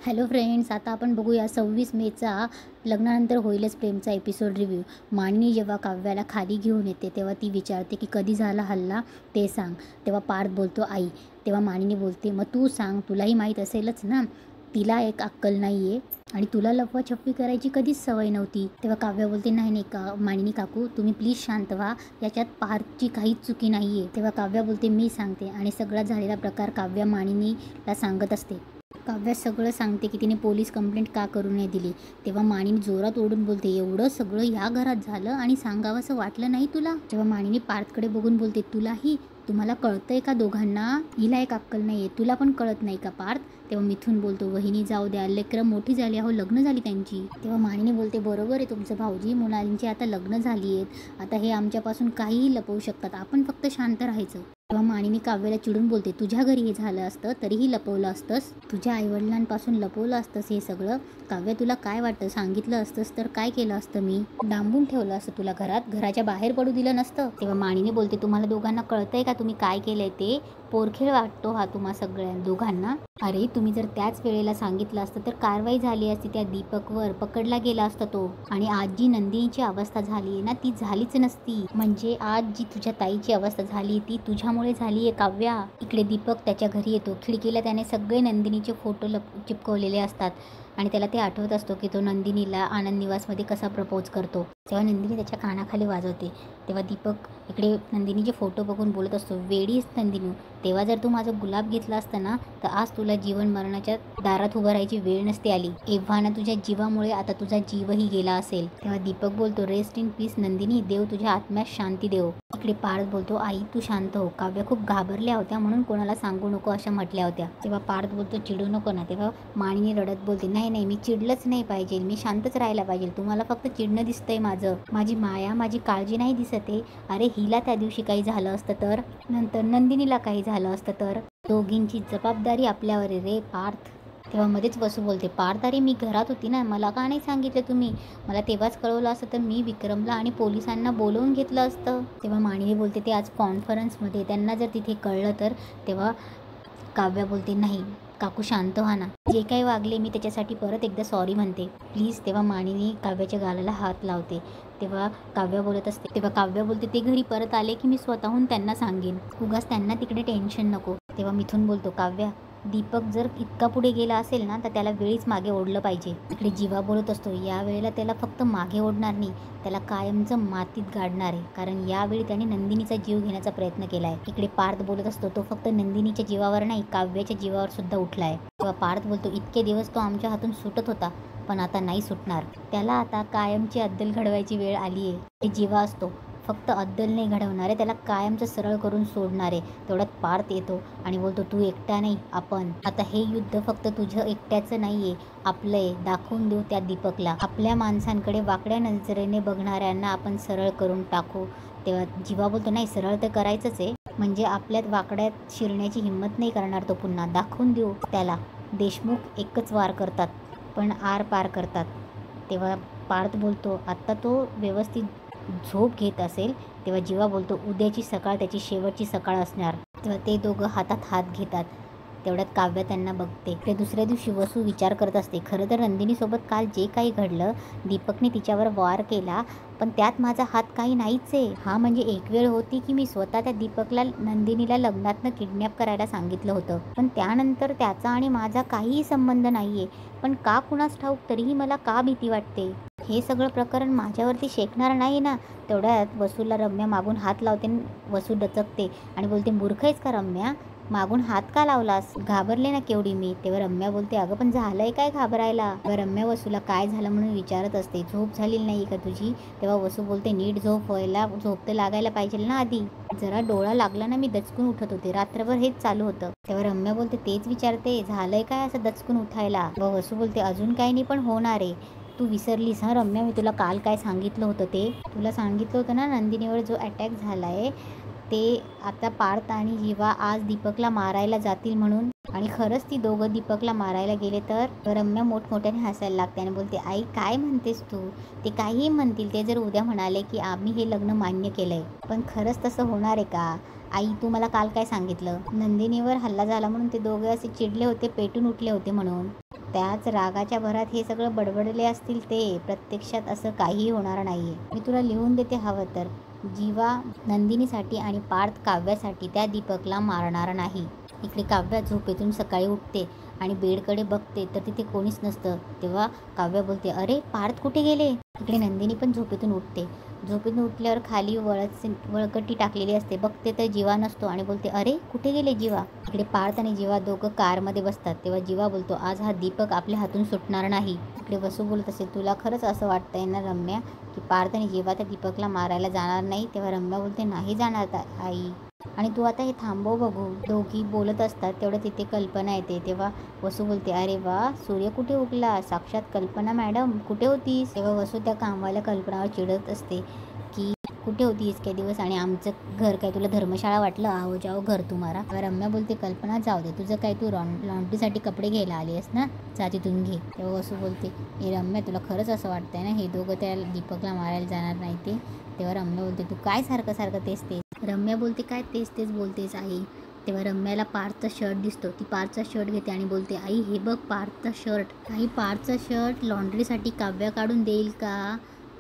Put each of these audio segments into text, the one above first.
Hello friends, आता आपण बघूया 26 मेचा लग्नानंतर होईलच प्रेमचा एपिसोड रिव्ह्यू. मानिनी जेव्हा काव्याला खाली घेऊन येते तेव्हा ती विचारते की कधी झाला हल्ला ते सांग. तेव्हा पार्थ बोलतो आई. तेव्हा मानिनी बोलते मग तू सांग, तुलाही माहीत असेलच ना. तिला एक अक्कल नाही आहे आणि तुला लपवाछपवी करायची कधीच सवय नव्हती. तेव्हा काव्या बोलते नाही नाही मानिनी काकू, तुम्ही प्लीज शांत व्हा, याच्यात पार्थची काहीच चुकी नाही आहे. तेव्हा काव्या बोलते मी सांगते आणि सगळा झालेला प्रकार काव्या मानिनीला सांगत असते. काव्या सगळं सांगते की तिने पोलीस कंप्लेंट का करू नाही दिली. तेव्हा मानिनी जोरात ओढून बोलते एवढं सगळं ह्या घरात झालं आणि सांगावंसं वाटलं नाही तुला. तेव्हा मानिनी पार्थकडे बघून बोलते तुम्हाला कळतंय का दोघांना? हिला एक अक्कल नाही आहे, तुला पण कळत नाही का पार्थ? तेव्हा मिथून बोलतो वहिनी जाऊ द्या, लेकरं मोठी झाली, अहो लग्न झाली त्यांची. तेव्हा मानिनी बोलते बरोबर आहे तुमचं भाऊजी, मुलांची आता लग्न झाली आहेत, आता हे आमच्यापासून काहीही लपवू शकतात, आपण फक्त शांत राहायचं. तेव्हा मानिनी काव्याला चिडून बोलते तुझ्या घरी हे झालं असतं तरीही लपवलं असतंस, तुझ्या आईवडिलांपासून लपवलं असतंस हे सगळं. काव्य तुला काय वाटतं, सांगितलं असतंस तर काय केलं असतं? मी डांबून ठेवलं असतं तुला घरात, घराच्या बाहेर पडू दिलं नसतं. तेव्हा मानिनी बोलते तुम्हाला दोघांना कळतंय का तुम्ही काय केलंय ते? पोरखेळ वाटतो हा तुम्हा सगळ्या दोघांना. अरे तुम्ही जर त्याच वेळेला सांगितलं असतं तर कारवाई झाली असती, त्या दीपकवर पकडला गेला असता तो. आणि आज जी नंदिनीची अवस्था झाली आहे ना ती झालीच नसती. म्हणजे आज जी तुझ्या ताईची अवस्था झाली ती तुझ्यामुळे झाली आहे काव्या. इकडे दीपक त्याच्या घरी येतो, खिडकीला त्याने सगळे नंदिनीचे फोटो चिपकवलेले असतात आणि त्याला ते आठवत असतो की तो नंदिनीला आनंद निवासमध्ये कसा प्रपोज करतो. तेव्हा नंदिनी त्याच्या कानाखाली वाजवते. तेव्हा दीपक इकडे नंदिनीचे फोटो बघून बोलत असतो वेडीच नंदिनी, तेव्हा जर तू माझं गुलाब घेतला असता ना तर आज तुला जीवन मरणाच्या दारात उभं राहायची वेळ नसते आली. एव्हा ना तुझ्या जीवामुळे आता तुझा जीवही गेला असेल. तेव्हा दीपक बोलतो रेस्ट इन पीस नंदिनी, देव तुझ्या आत्म्यास शांती देव. इकडे पार्थ बोलतो आई तू शांत हो, काव्या खूप घाबरल्या होत्या म्हणून कोणाला सांगू नको अशा म्हटल्या होत्या. तेव्हा पार्थ बोलतो चिडू नको ना. तेव्हा मानिनी रडत बोलते नाही नाही मी चिडलंच नाही पाहिजे, मी शांतच राहायला पाहिजे, तुम्हाला फक्त चिडणं दिसतंय माझं, माझी माया माझी काळजी नाही दिसत आहे. अरे हिला त्या दिवशी काही झालं असतं तर, नंतर नंदिनीला काही झालं असतं तर, दोघींची जबाबदारी आपल्यावर आहे रे पार्थ. तेव्हा मध्येच वसू बोलते पार्थ अरे मी घरात होती ना, मला का नाही सांगितलं तुम्ही? मला तेव्हाच कळवलं असतं तर मी विक्रमला आणि पोलिसांना बोलवून घेतलं असतं. तेव्हा मानिनी बोलते ते आज कॉन्फरन्समध्ये त्यांना जर तिथे कळलं तर. तेव्हा काव्या बोलते नाही काकू शांत व्हा ना, जे काही वागले मी त्याच्यासाठी परत एकदा सॉरी म्हणते प्लीज. तेव्हा मानिनी काव्याच्या गालाला हात लावते. तेव्हा काव्या बोलत असते. तेव्हा काव्या बोलते ते घरी परत आले की मी स्वतःहून त्यांना सांगेन, उगाच त्यांना तिकडे टेन्शन नको. तेव्हा मिथून बोलतो काव्या दीपक जर इतका पुढे गेला असेल ना तर त्याला वेळीच मागे ओढलं पाहिजे. इकडे जीवा बोलत असतो या वेळेला त्याला फक्त मागे ओढणार नाही, त्याला कायमचं मातीत गाडणार आहे, कारण यावेळी त्याने नंदिनीचा जीव घेण्याचा प्रयत्न केला आहे. इकडे पार्थ बोलत असतो तो फक्त नंदिनीच्या जीवावर नाही काव्याच्या जीवावर सुद्धा उठला आहे. तेव्हा पार्थ बोलतो इतके दिवस तो आमच्या हातून सुटत होता पण आता नाही सुटणार, त्याला आता कायमची अद्दल घडवायची वेळ आली आहे. हे जीवा असतो फक्त अद्दल नाही घडवणार आहे, त्याला कायमचं सरळ करून सोडणार आहे. तेवढ्यात पार्थ येतो आणि बोलतो तू एकटा नाही, आपण आता हे युद्ध फक्त तुझं एकट्याचं नाही आहे, आपलं आहे. दाखवून देऊ त्या दीपकला, आपल्या माणसांकडे वाकड्या नजरेने बघणाऱ्यांना आपण सरळ करून टाकू. तेव्हा जीवा बोलतो नाही सरळ तर करायचंच आहे, म्हणजे आपल्यात वाकड्यात शिरण्याची हिंमत नाही करणार तो पुन्हा, दाखवून देऊ त्याला. देशमुख एकच वार करतात पण आर पार करतात. तेव्हा पार्थ बोलतो आत्ता तो व्यवस्थित झोप घेत असेल. तेव्हा जीवा बोलतो उद्याची सकाळ त्याची शेवटची सकाळ असणार. तेव्हा ते दोघं हातात हात घेतात. तेवढ्यात काव्य त्यांना बघते. ते दुसऱ्या दिवशी वसू विचार करत असते खरं तर नंदिनीसोबत काल जे काही घडलं, दीपकने तिच्यावर वार केला पण त्यात माझा हात काही नाहीच आहे. हा म्हणजे एक वेळ होती की मी स्वतः त्या दीपकला नंदिनीला लग्नातनं किडनॅप करायला सांगितलं होतं, पण त्यानंतर त्याचा आणि माझा काहीही संबंध नाही आहे. पण का कुणास ठाऊक तरीही मला का भीती वाटते, हे सगळं प्रकरण माझ्यावरती शेकणार नाही ना. तेवढ्यात वसूला रम्या मागून हात लावते. वसू डचकते आणि बोलते मूर्ख आहेस का रम्या, मागून हात का लावलास, घाबरले ना केवढी मी. तेव्हा रम्या बोलते अगं पण झालंय काय घाबरायला. तेव्हा रम्या वसूला काय झालं म्हणून विचारत असते, झोप झालेली नाही का तुझी. तेव्हा वसू बोलते नीट झोप व्हायला झोप तर लागायला पाहिजे ना आधी, जरा डोळा लागला ना मी दचकून उठत होते, रात्रभर हेच चालू होतं. तेव्हा रम्या बोलते तेच विचारते झालंय काय असं दचकून उठायला. वसू बोलते अजून काही नाही पण होणार आहे, तू विसरलीस हा रम्या, मी तुला काल काय सांगितलं होतं ते, तुला सांगितलं होतं ना नंदिनीवर जो अटॅक झाला आहे ते आता पार्थ आणि जीवा आज दीपकला मारायला जातील म्हणून. आणि खरंच ती दोघं दीपकला मारायला गेले तर रम्या मोठमोठ्याने हसायला लागते आणि बोलते आई काय म्हणतेस तू, ते काहीही म्हणतील, ते जर उद्या म्हणाले की आम्ही हे लग्न मान्य केलंय पण खरंच तसं होणार आहे का. आई तू मला काल काय सांगितलं, नंदिनीवर हल्ला झाला म्हणून ते दोघे असे चिडले होते, पेटून उठले होते म्हणून. त्याच रागाच्या भरात हे सगळं बडबडले असतील ते. प्रत्यक्षात असं काही होणार नाहीये. मी तुला लिहून देते हवं तर. जीवा नंदिनीसाठी आणि पार्थ काव्यासाठी त्या दीपकला मारणार नाही. इकडे काव्या झोपेतून सकाळी उठते आणि बेडकडे बघते तर तिथे कोणीच नसतं. तेव्हा काव्या बोलते, अरे पार्थ कुठे गेले? इकडे नंदिनी पण झोपेतून उठते. झोपेतून उठल्यावर खाली वळकटी टाकलेली असते. बघते तर जीवा नसतो आणि बोलते, अरे कुठे गेले जीवा? इकडे पार्थ आणि जीवा दोघं कारमध्ये बसतात. तेव्हा जीवा बोलतो, आज हा दीपक आपल्या हातून सुटणार नाही. इकडे वसू बोलत असेल, तुला खरंच असं वाटतंय ना रम्या की पार्थ आणि जीवा त्या दीपकला मारायला जाणार नाही? तेव्हा रम्या बोलते, नाही जाणार आई, आणि तू आता हे थांबव बघू. दोघी बोलत असतात तेवढं तिथे कल्पना येते. तेव्हा वसू बोलते, अरे वा, सूर्य कुठे उगला? साक्षात कल्पना मॅडम कुठे होतीस? तेव्हा वसू त्या कामवाल्या कल्पनावर चिडत असते की कुठे होतीस काही दिवस, आणि आमचं घर काय तुला धर्मशाळा वाटलं? आहो जाओ घर तुम्हाला. रम्या बोलते, कल्पना जाऊ दे, तुझं काय, तू लॉन्ड्रीसाठी कपडे घ्यायला आली आहेस ना, जा तिथून घे. तेव्हा वसू बोलते, ए रम्या, तुला खरंच असं वाटतंय ना हे दोघं त्या दीपकला मारायला जाणार नाही ते? तेव्हा रम्या बोलते, तू काय सारखं सारखं तेच तेच. रम्या बोलते, काय तेच तेच बोलतेस आई? तेव्हा रम्याला पार्थचा शर्ट दिसतो. ती पार्थचा शर्ट घेते आणि बोलते, आई हे बघ पार्थचा शर्ट. आई पार्थचा शर्ट लॉन्ड्रीसाठी काव्या काढून देईल का?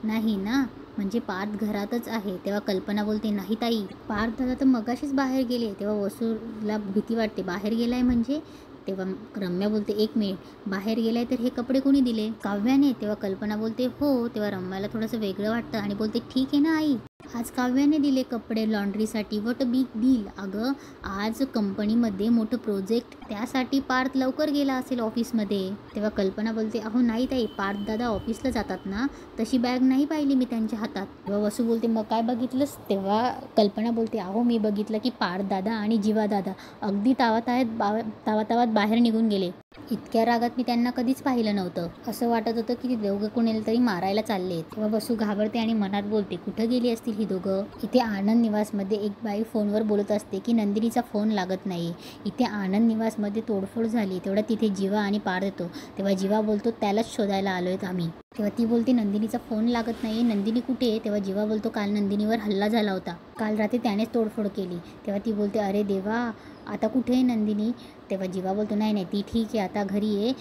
नाही ना, म्हणजे पार्थ घरातच आहे. तेव्हा कल्पना बोलते, नाही ताई, पार्थ दादा तर मगाशीच बाहेर गेले. तेव्हा वसूला भीती वाटते, बाहेर गेलाय म्हणजे? तेव्हा रम्या बोलते, एक मिनिट, बाहेर गेलाय तर हे कपडे कोणी दिले? काव्याने. तेव्हा कल्पना बोलते, हो. तेव्हा रम्याला थोडंसं वेगळं वाटतं आणि बोलते, ठीक आहे ना आई, आज काव्याने दिले कपडे लॉन्ड्रीसाठी. What a big deal. अगं आज कंपनीमध्ये मोठं प्रोजेक्ट, त्यासाठी पार्थ लवकर गेला असेल ऑफिसमध्ये. तेव्हा कल्पना बोलते, अहो नाही ताई, पार्थ दादा ऑफिसला जातात ना, तशी बॅग नाही पाहिली मी त्यांच्या हातात. तेव्हा वसू बोलते, मग काय बघितलंस? तेव्हा कल्पना बोलते, अहो मी बघितलं की पार्थ दादा आणि जीवा दादा अगदी तावातावात बाहेर निघून गेले. इतक्या रागात मी त्यांना कधीच पाहिलं नव्हतं. असं वाटत होतं की ते दोघं कोणाला तरी मारायला चालले. तेव्हा वसू घाबरते आणि मनात बोलते, कुठं गेली असतील ही दोघं? इथे आनंद निवासमध्ये एक बाई फोनवर बोलत असते की नंदिनीचा फोन लागत नाही. इथे आनंद निवासमध्ये तोडफोड झाली. तेवढा तिथे जीवा आणि पार्थ येतो. तेव्हा जीवा बोलतो, त्यालाच शोधायला आलोय आम्ही. तेव्हा ती बोलते, नंदिनीचा फोन लागत नाही, नंदिनी कुठे आहे? तेव्हा जीवा बोलतो, काल नंदिनीवर हल्ला झाला होता, काल रात्री त्यानेच तोडफोड केली. तेव्हा ती बोलते, अरे देवा, आता कुठे आहे नंदिनी? तेव्हा जीवा बोलतो, नाही नाही, ती ठीक आहे, आता घरी आहे.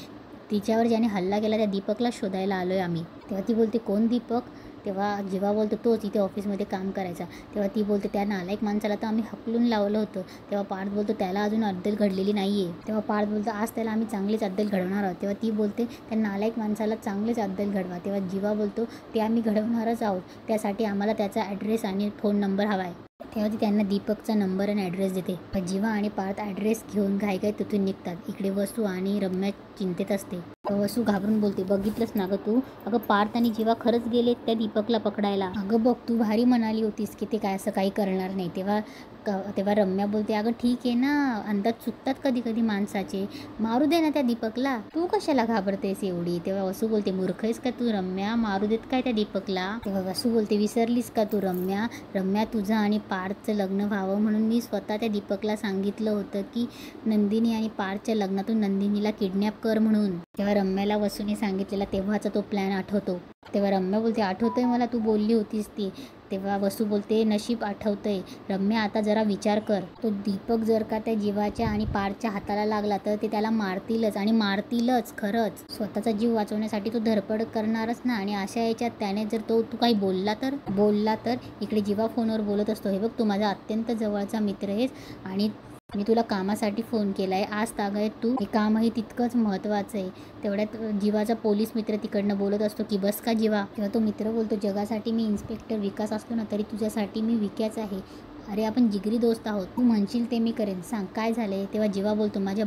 तिच्यावर ज्याने हल्ला केला त्या दीपकला शोधायला आलोय आम्ही. तेव्हा ती बोलते, कोण दीपक? तेव्हा जीवा बोलतो, तोच, इथे ऑफिसमध्ये काम करायचा. तेव्हा ती बोलते, त्या नालायक माणसाला तर आम्ही हकलून लावलं होतं. तेव्हा पार्थ बोलतो, त्याला अजून अद्दल घडलेली नाही आहे. तेव्हा पार्थ बोलतो, आज त्याला आम्ही चांगलीच अद्दल घडवणार आहोत. तेव्हा ती बोलते, त्या नालायक माणसाला चांगलेच अद्दल घडवा. तेव्हा जीवा बोलतो, ते आम्ही घडवणारच आहोत, त्यासाठी आम्हाला त्याचा ॲड्रेस आणि फोन नंबर हवा आहे. तेव्हा ती त्यांना दीपकचा नंबर आणि ॲड्रेस देते. जीवा आणि पार्थ ॲड्रेस घेऊन घाईघाई तिथून निघतात. इकडे वसू आणि रम्या चिंतेत असते. वसू घाबरून बोलते, बघितलंस ना गं तू, अगं पार्थ आणि जीवा खरंच गेले त्या दीपकला पकडायला. अगं बघ, तू भारी म्हणाली होतीस की ते काय असं काही करणार नाही. तेव्हा रम्या बोलते, अगं ठीक आहे ना, अंदाज चुकतात कधी कधी माणसाचे, मारू दे ना त्या दीपकला, तू कशाला घाबरतेस एवढी? तेव्हा वसू बोलते, मूर्ख आहेस का तू रम्या, मारू देत काय त्या दीपकला? तेव्हा वसू बोलते, विसरलीस का तू रम्या, तुझं आणि पार्थचं लग्न व्हावं म्हणून मी स्वतः त्या दीपकला सांगितलं होतं की नंदिनी आणि पार्थच्या लग्नातून नंदिनीला किडनॅप कर म्हणून. तेव्हा रम्याला वसूने सांगितलेला तेव्हाचा तो प्लॅन आठवतो. तेव्हा रम्या बोलते, आठवतंय मला, तू बोलली होतीस ती. तेव्हा वसू बोलते, नशीब आठवतंय रम्या, आता जरा विचार कर, तो दीपक जर का त्या जीवाच्या आणि पार्थच्या हाताला लागला तर ते त्याला मारतीलच, आणि मारतीलच खरंच. स्वतःचा जीव वाचवण्यासाठी तो धडपड करणारच ना. आणि अशा याच्यात त्याने जर तू काही बोलला तर इकडे जीवा फोनवर बोलत असतो, हे बघ, तू माझा अत्यंत जवळचा मित्र आहेस आणि मी तुला कामासाठी फोन केला आहे, आज तागायत तू, हे कामही तितकंच महत्त्वाचं आहे. तेवढ्यात जीवाचा पोलीस मित्र तिकडनं बोलत असतो की बस का जीवा? तेव्हा तो मित्र बोलतो, जगासाठी मी इन्स्पेक्टर विकास असतो ना, तरी तुझ्यासाठी मी विक्याच आहे. अरे आपण जिगरी दोस्त आहोत, तू म्हणशील ते मी करेन, सांग काय झालंय? तेव्हा जीवा बोलतो, माझ्या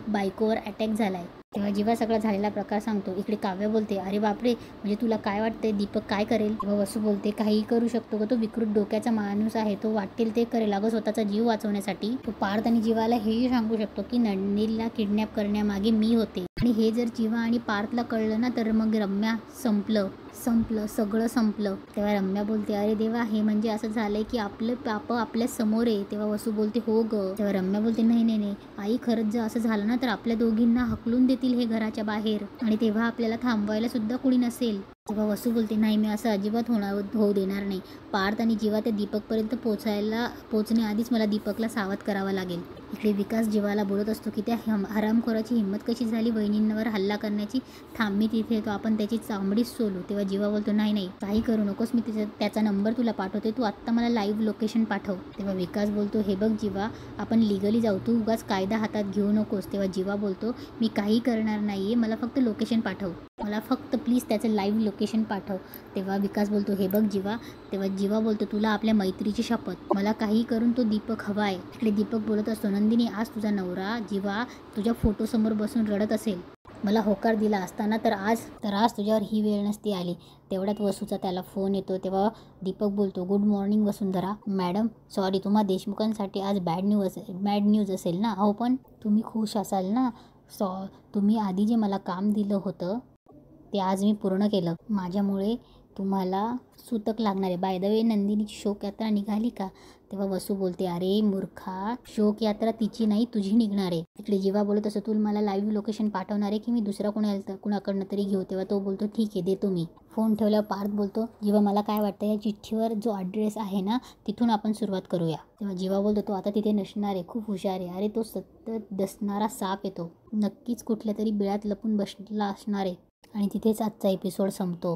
बायकोवर अटॅक झालाय. तेव्हा जीवा सगळा झालेला प्रकार सांगतो. इकडे काव्या बोलते, अरे बापरे, म्हणजे तुला काय वाटतंय दीपक काय करेल? तेव्हा वसू बोलते, काही करू शकतो का, तो विकृत डोक्याचा माणूस आहे, तो वाटेल ते करेल अगं स्वतःचा जीव वाचवण्यासाठी. तो पार्थ आणि जीवाला हेही सांगू शकतो की नंदिनीला किडनॅप करण्यामागे मी होते, आणि हे जर जीवा आणि पार्थला कळलं ना तर मग रम्या सगळं संपलं. तेव्हा रम्या बोलते, अरे देवा, हे म्हणजे असं झालंय की आपलं पाप आपल्या समोर आहे. तेव्हा वसू बोलते, हो ग. तेव्हा रम्या बोलते, नाही आई, खरंच जर असं झालं ना तर आपल्या दोघींना हकलून देतील हे घराच्या बाहेर, आणि तेव्हा आपल्याला थांबवायला सुद्धा कुणी नसेल. तेव्हा वसू बोलते, नाही मी असं अजिबात होऊ देणार नाही. पार्थ आणि जीवा त्या दीपकपर्यंत पोचण्याआधीच मला दीपकला सावध करावं लागेल. इकडे विकास जीवाला बोलत असतो की त्या हरामखोराची हिंमत कशी झाली वहिनींवर हल्ला करण्याची. थांब, मी तिथे येतो, आपण त्याची चामडीच सोलू. तेव्हा जीवा बोलतो, नाही काही करू नकोस, मी त्याचा नंबर तुला पाठवते, तू आत्ता मला लाईव्ह लोकेशन पाठव. तेव्हा विकास बोलतो, हे बघ जीवा, आपण लिगली जाऊ, तू उगाच कायदा हातात घेऊ नकोस. तेव्हा जीवा बोलतो, मी काही करणार नाही, मला फक्त लोकेशन पाठव, मला फक्त प्लीज त्याचं लाईव्ह लोकेशन पाठव. तेव्हा विकास बोलतो, हे बघ जीवा. तेव्हा जीवा बोलतो, तुला आपल्या मैत्रीची शपथ, मला काही करून तो दीपक हवा आहे. इकडे दीपक बोलत असतो, नंदिनी, आज तुझा नवरा जीवा तुझ्या फोटोसमोर बसून रडत असेल, मला होकार दिला असताना तर आज तुझ्यावर ही वेळ नसती आली. तेवढ्यात वसूचा त्याला फोन येतो. तेव्हा दीपक बोलतो, गुड मॉर्निंग वसुंधरा मॅडम, सॉरी, तुम्हा देशमुखांसाठी आज बॅड न्यूज असेल ना. हो, पण तुम्ही खुश असाल ना. तुम्ही आधी जे मला काम दिलं होतं ते आज मी पूर्ण केलं. माझ्यामुळे तुम्हाला सूतक लागणार आहे. बाय द वे, नंदिनीची शोकयात्रा निघाली का. तेव्हा वसू बोलते, अरे मूर्खा, शोकयात्रा तिची नाही तुझी निघणार आहे. इकडे जीवा बोलत असं, तू मला लाईव्ह लोकेशन पाठवणार आहे की मी दुसरा कुणाकडनं तरी घेऊ. तेव्हा तो बोलतो, ठीक आहे, देतो मी. फोन ठेवल्यावर पार्थ बोलतो, जीवा मला काय वाटतं, या चिठ्ठीवर जो ॲड्रेस आहे ना तिथून आपण सुरुवात करूया. तेव्हा जीवा बोलतो, तो आता तिथे नसणार आहे, खूप हुशार आहे. अरे तो सतत डसणारा साप येतो, नक्कीच कुठल्या तरी बिळात लपून बसला असणार आहे. आणि तिथेच आजचा एपिसोड संपतो.